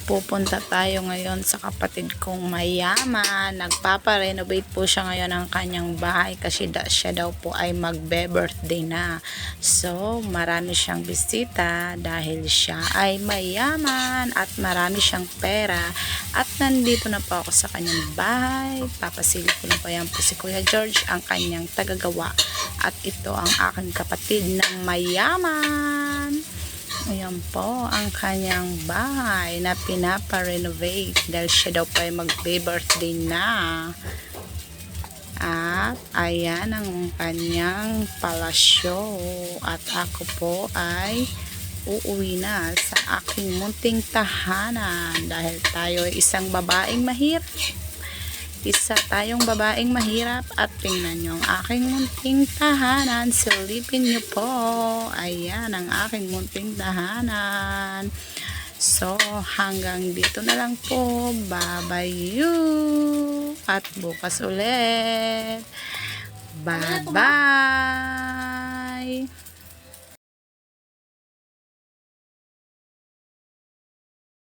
Pupunta tayo ngayon sa kapatid kong mayaman. Nagpapa-renovate po siya ngayon ng kanyang bahay kasi siya daw po ay magbe-birthday na. So, marami siyang bisita dahil siya ay mayaman at marami siyang pera. At nandito na po ako sa kanyang bahay. Papasilip ko na po yan po si Kuya George, ang kanyang tagagawa. At ito ang aking kapatid ng mayaman. Ayan po ang kanyang bahay na pinapa-renovate dahil siya daw po ay magbe-birthday na. At ayan ang kanyang palasyo. At ako po ay uuwi na sa aking munting tahanan dahil tayo ay isang babaeng mahirap. Isa tayong babaeng mahirap at tingnan nyo ang aking munting tahanan. Silipin nyo po. Ayan ang aking munting tahanan. So, hanggang dito na lang po. Bye-bye you. At bukas ulit. Bye-bye.